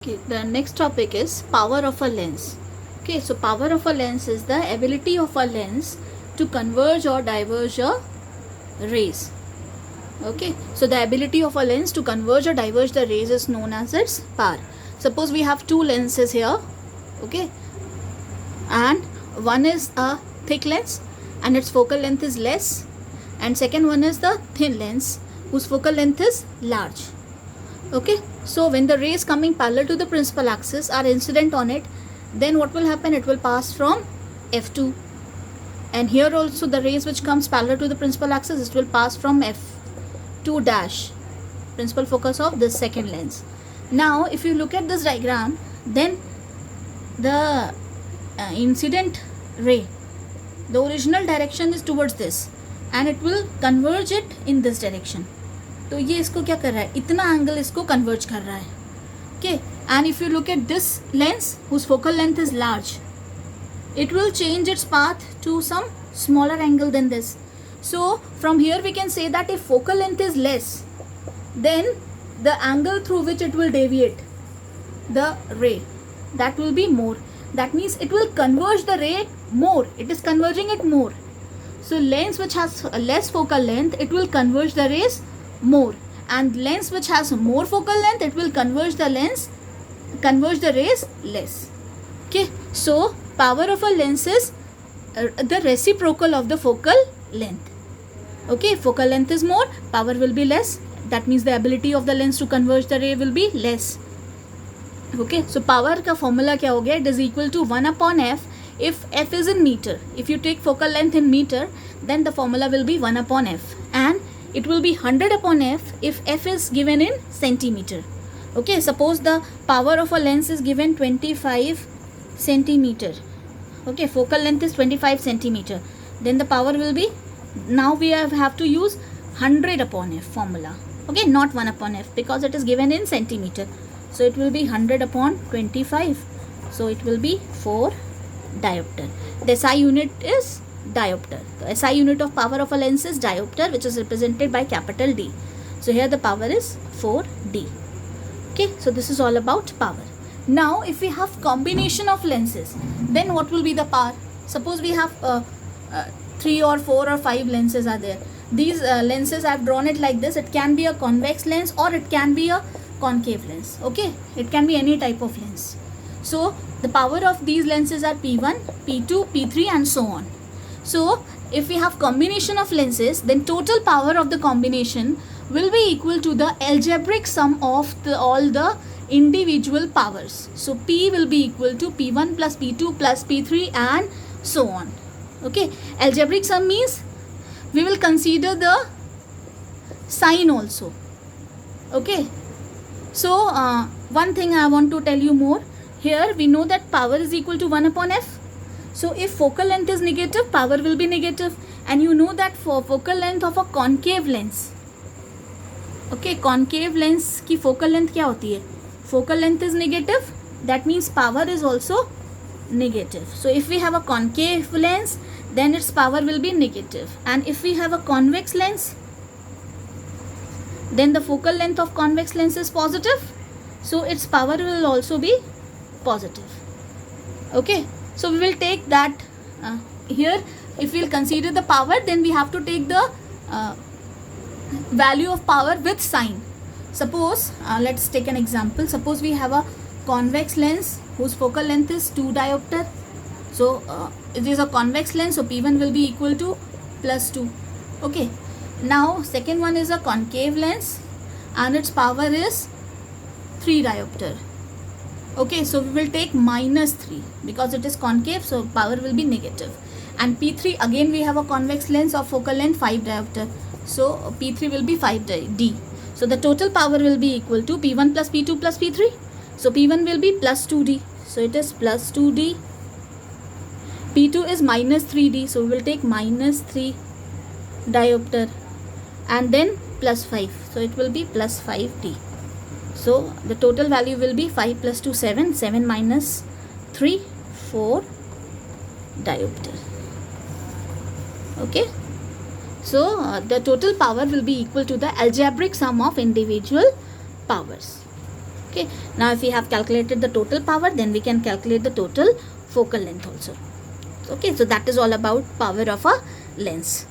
Okay, the next topic is power of a lens. Okay, so power of a lens is the ability of a lens to converge or diverge a rays. Okay, so the ability of a lens to converge or diverge the rays is known as its power. Suppose we have two lenses here, okay, and one is a thick lens and its focal length is less, and second one is the thin lens whose focal length is large. Okay, so when the rays coming parallel to the principal axis are incident on it, then what will happen? It will pass from f2, and here also the rays which comes parallel to the principal axis, it will pass from f2 dash, principal focus of this second lens. Now if you look at this diagram, then the incident ray, the original direction is towards this and it will converge it in this direction. तो ये इसको क्या कर रहा है, इतना angle इसको converge कर रहा है. Okay, and if you look at this lens whose focal length is large, it will change its path to some smaller angle than this. So from here we can say that if focal length is less, then the angle through which it will deviate the ray, that will be more. That means it will converge the ray more, it is converging it more. So lens which has less focal length, it will converge the rays more, and lens which has more focal length, it will converge the rays less. Okay, so power of a lens is the reciprocal of the focal length. Okay, focal length is more, power will be less, that means the ability of the lens to converge the ray will be less. Okay, so power का formula क्या हो गया? It is equal to 1 upon f if f is in meter. If you take focal length in meter, then the formula will be 1 upon f, and it will be 100 upon f if f is given in centimeter. Okay, suppose the power of a lens is given 25 centimeter. Okay, focal length is 25 centimeter, then the power will be, now we have to use 100 upon f formula. Okay, not 1 upon f because it is given in centimeter, so it will be 100 upon 25, so it will be 4 diopter. The SI unit is diopter. The SI unit of power of a lens is diopter, which is represented by capital D. So here the power is 4D. Okay, so this is all about power. Now if we have combination of lenses, then what will be the power? Suppose we have 3 or 4 or 5 lenses are there. These lenses I have drawn it like this. It can be a convex lens or it can be a concave lens. Okay, it can be any type of lens. So the power of these lenses are P1, P2, P3 and so on. So if we have combination of lenses, then total power of the combination will be equal to the algebraic sum of all the individual powers. So P will be equal to P1 plus P2 plus P3 and so on. Okay, algebraic sum means we will consider the sign also. Okay, so one thing I want to tell you more. Here we know that power is equal to 1 upon f. So if focal length is negative, power will be negative, and you know that for focal length of a concave lens, okay, concave lens की focal length क्या होती है? Focal length is negative, that means power is also negative. So if we have a concave lens, then its power will be negative, and if we have a convex lens, then the focal length of convex lens is positive, so its power will also be positive. Okay, so we will take that here. If we will consider the power, then we have to take the value of power with sign. Suppose let's take an example. Suppose we have a convex lens whose focal length is 2 diopter. So it is a convex lens, so P1 will be equal to plus 2. Okay, now second one is a concave lens and its power is 3 diopter. Okay, so we will take minus 3 because it is concave, so power will be negative. And P3, again we have a convex lens of focal length 5 diopter, so P3 will be 5D. So the total power will be equal to P1 plus P2 plus P3. So P1 will be plus 2D, so it is plus 2D. P2 is minus 3D, so we will take minus 3 diopter, and then plus 5, so it will be plus 5D. So the total value will be 5 plus 2, 7, 7 minus 3, 4 diopter. Okay, so the total power will be equal to the algebraic sum of individual powers. Okay. Okay, now if we have calculated the total power, then we can calculate the total focal length also. Okay, so that is all about power of a lens.